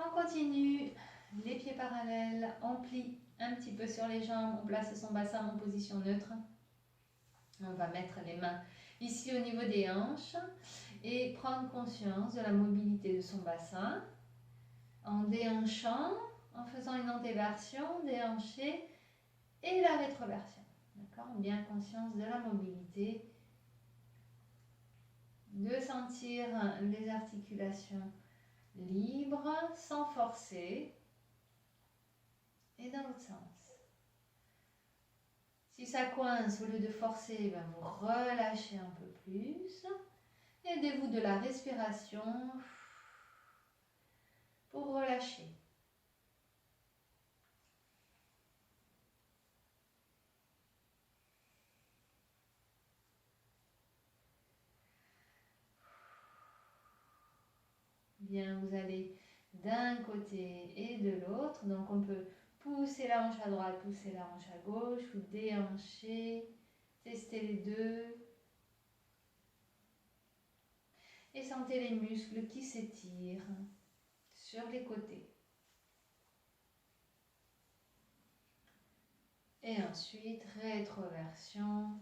On continue, les pieds parallèles, on plie un petit peu sur les jambes, on place son bassin en position neutre. On va mettre les mains ici au niveau des hanches et prendre conscience de la mobilité de son bassin en déhanchant, en faisant une antéversion, déhancher et la rétroversion. D'accord? Bien conscience de la mobilité, de sentir les articulations libres, sans forcer, et dans l'autre sens. Si ça coince, au lieu de forcer, vous relâchez un peu plus. Aidez-vous de la respiration pour relâcher. Bien, vous allez d'un côté et de l'autre. Donc on peut pousser la hanche à droite, pousser la hanche à gauche, ou déhancher, tester les deux. Et sentez les muscles qui s'étirent sur les côtés. Et ensuite, rétroversion,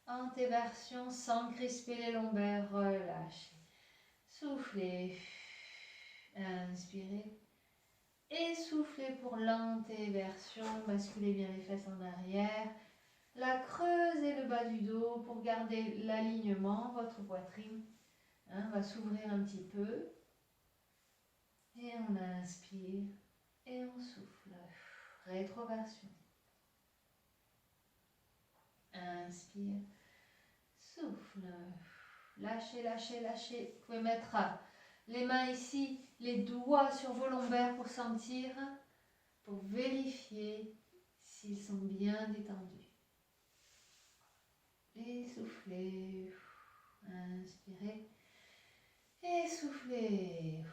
antéversion sans crisper les lombaires, relâchez. Soufflez, inspirez. Et soufflez pour l'antéversion, basculez bien les fesses en arrière. La creusez le bas du dos pour garder l'alignement, votre poitrine va s'ouvrir un petit peu. Et on inspire et on souffle. Rétroversion. Inspire, souffle. Lâchez, lâchez, lâchez. Vous pouvez mettre les mains ici, les doigts sur vos lombaires pour sentir, pour vérifier s'ils sont bien détendus. Et soufflez. Inspirez. Et soufflez.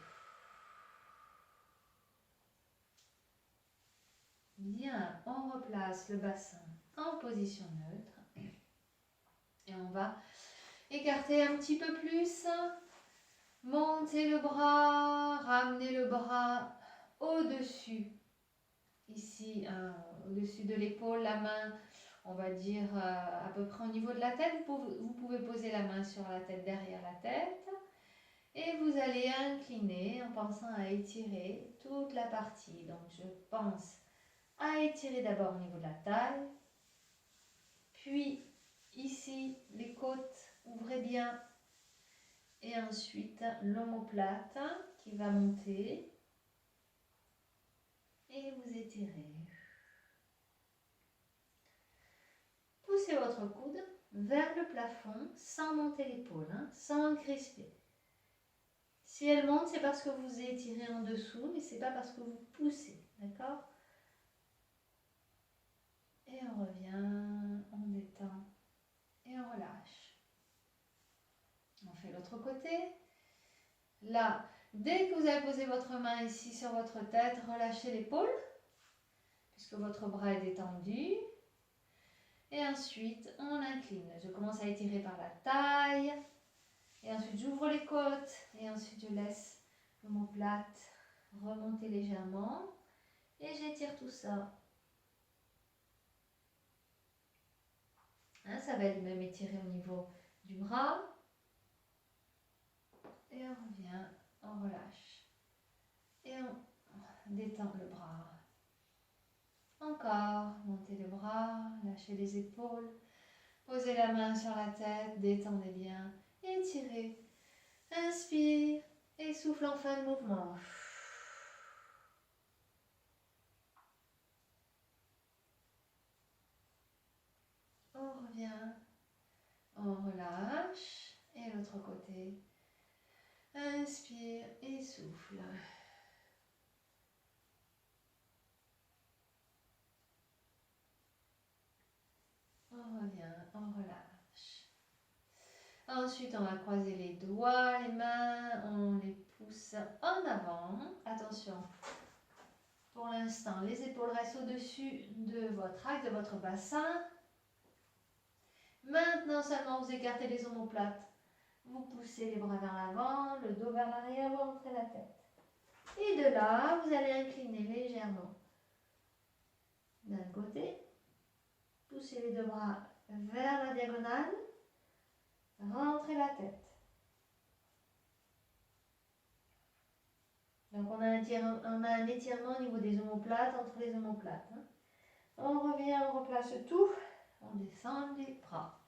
Bien, on replace le bassin en position neutre. Et on va écarter un petit peu plus. Montez le bras, ramenez le bras au-dessus. Ici, au-dessus de l'épaule, la main, on va dire à peu près au niveau de la tête. Vous pouvez poser la main sur la tête, derrière la tête. Et vous allez incliner en pensant à étirer toute la partie. Donc je pense à étirer d'abord au niveau de la taille. Puis ici, les côtes, ouvrez bien. Et ensuite, l'omoplate qui va monter. Et vous étirez. Poussez votre coude vers le plafond sans monter l'épaule, sans crisper. Si elle monte, c'est parce que vous étirez en dessous, mais ce n'est pas parce que vous poussez, d'accord? Et on revient, on détend et on relâche. On fait l'autre côté. Là, dès que vous avez posé votre main ici sur votre tête, relâchez l'épaule, puisque votre bras est détendu. Et ensuite, on incline. Je commence à étirer par la taille. Et ensuite, j'ouvre les côtes. Et ensuite, je laisse l'omoplate remonter légèrement. Et j'étire tout ça. Ça va lui-même étirer au niveau du bras. Et on revient, on relâche. Et on détend le bras. Encore, montez le bras, lâchez les épaules. Posez la main sur la tête, détendez bien. Étirez. Inspire et souffle en fin de mouvement. On revient, on relâche. Et l'autre côté. Inspire et souffle. On revient, on relâche. Ensuite, on va croiser les doigts, les mains, on les pousse en avant. Attention, pour l'instant, les épaules restent au-dessus de votre axe, de votre bassin. Maintenant seulement, vous écartez les omoplates. Vous poussez les bras vers l'avant, le dos vers l'arrière, vous rentrez la tête. Et de là, vous allez incliner légèrement d'un côté. Poussez les deux bras vers la diagonale. Rentrez la tête. Donc on a un étirement au niveau des omoplates, entre les omoplates. Hein. On revient, on replace tout. On descend les bras.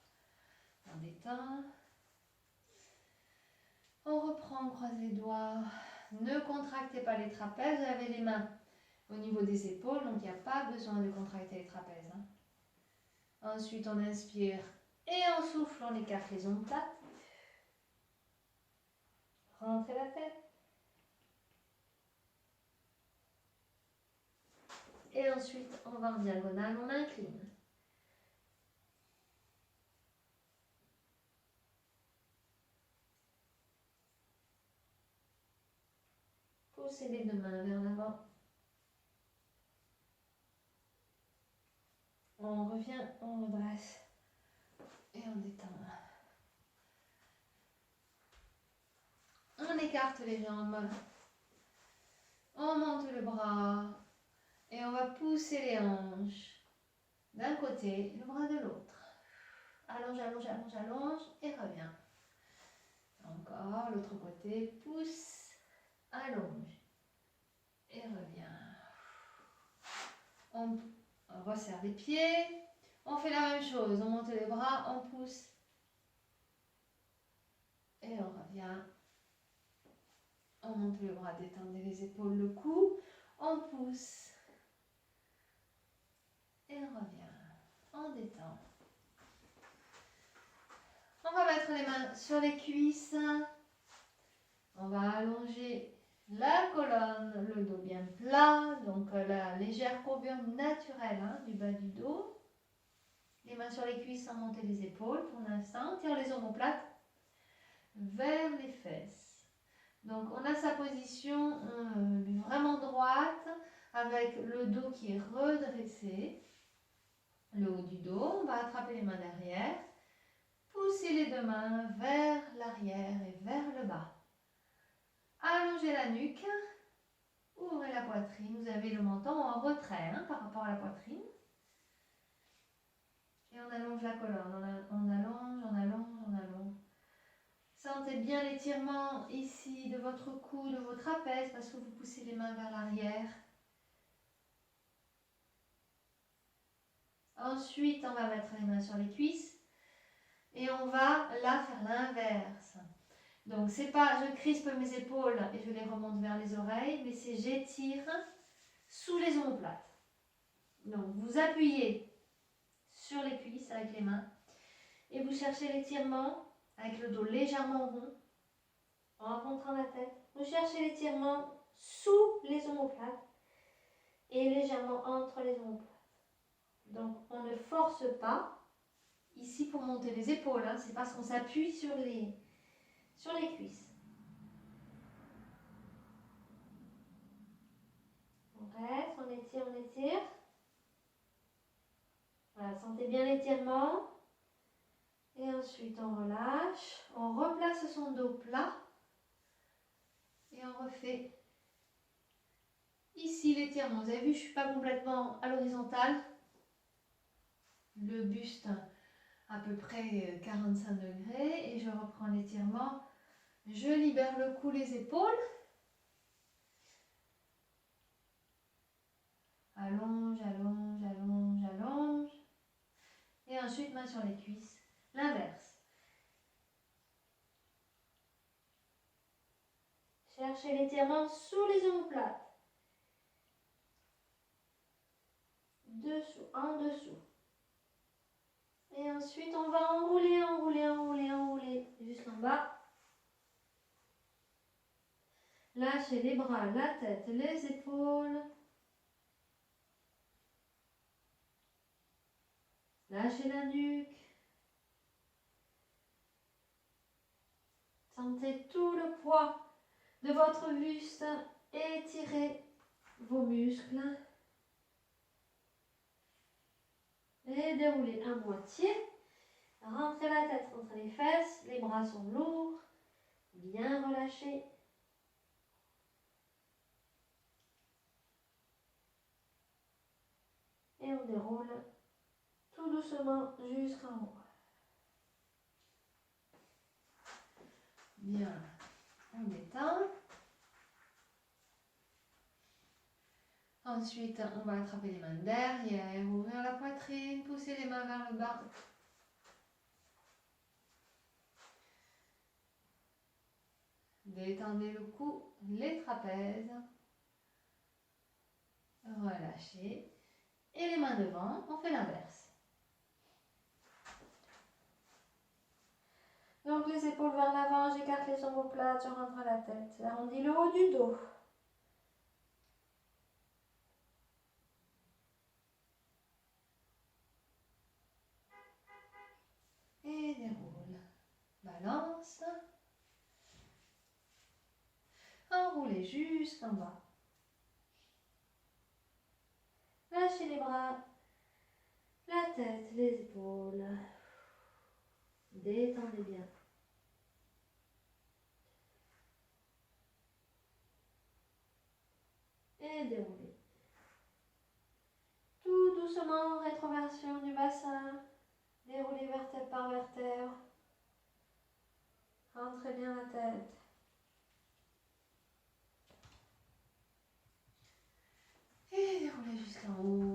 On détend. On reprend, on croise les doigts. Ne contractez pas les trapèzes. Vous avez les mains au niveau des épaules, donc il n'y a pas besoin de contracter les trapèzes. Hein. Ensuite, on inspire et on souffle, on écarte les omoplates. Rentrez la tête. Et ensuite, on va en diagonale, on incline. Poussez les deux mains vers l'avant. On revient, on redresse et on détend. On écarte les jambes. On monte le bras et on va pousser les hanches d'un côté, le bras de l'autre. Allonge, allonge, allonge, allonge et reviens. Encore, l'autre côté, pousse, allonge et reviens. On resserre les pieds. On fait la même chose. On monte les bras, on pousse et on revient. On monte le bras, détendez les épaules, le cou. On pousse et on revient. On détend. On va mettre les mains sur les cuisses. On va allonger la colonne, le dos bien plat. Donc la légère courbure naturelle hein, du bas du dos. Les mains sur les cuisses sans monter les épaules pour l'instant. On tire les omoplates vers les fesses. Donc on a sa position vraiment droite avec le dos qui est redressé. Le haut du dos, on va attraper les mains derrière. Poussez les deux mains vers l'arrière et vers le bas. Allongez la nuque. Ouvrez la poitrine. Vous avez le menton en retrait hein, par rapport à la poitrine. Et on allonge la colonne. On allonge, on allonge, on allonge. Sentez bien l'étirement ici de votre cou, de vos trapèzes parce que vous poussez les mains vers l'arrière. Ensuite, on va mettre les mains sur les cuisses et on va là faire l'inverse. Donc, c'est pas je crispe mes épaules et je les remonte vers les oreilles, mais c'est j'étire sous les omoplates. Donc, vous appuyez sur les cuisses avec les mains et vous cherchez l'étirement avec le dos légèrement rond en rencontrant la tête. Vous cherchez l'étirement sous les omoplates et légèrement entre les omoplates. Donc, on ne force pas ici pour monter les épaules, hein, c'est parce qu'on s'appuie sur les cuisses. On reste, on étire, on étire. Voilà, sentez bien l'étirement. Et ensuite, on relâche. On replace son dos plat. Et on refait ici l'étirement. Vous avez vu, je ne suis pas complètement à l'horizontale. Le buste à peu près 45 degrés. Et je reprends l'étirement. Je libère le cou, les épaules. Allonge, allonge, allonge, allonge. Et ensuite, main sur les cuisses. L'inverse. Cherchez l'étirement sous les omoplates. Dessous, en dessous. Et ensuite, on va enrouler, enrouler, enrouler, enrouler jusqu'en bas. Lâchez les bras, la tête, les épaules. Lâchez la nuque. Sentez tout le poids de votre buste. Étirez vos muscles. Et déroulez à moitié. Rentrez la tête entre les fesses. Les bras sont lourds. Bien relâchés. déroule tout doucement jusqu'en haut. Bien, on détend. Ensuite, on va attraper les mains derrière, ouvrir la poitrine, pousser les mains vers le bas. Détendez le cou, les trapèzes. Relâchez. Et les mains devant, on fait l'inverse. Donc les épaules vers l'avant, j'écarte les omoplates, je rentre la tête. J'arrondis le haut du dos. Et déroule. Balance. Enroulez jusqu'en bas. Lâchez les bras, la tête, les épaules. Détendez bien. Et déroulez. Tout doucement, rétroversion du bassin. Déroulez vertèbre par vertèbre. Rentrez bien la tête. Et déroulez jusqu'en haut.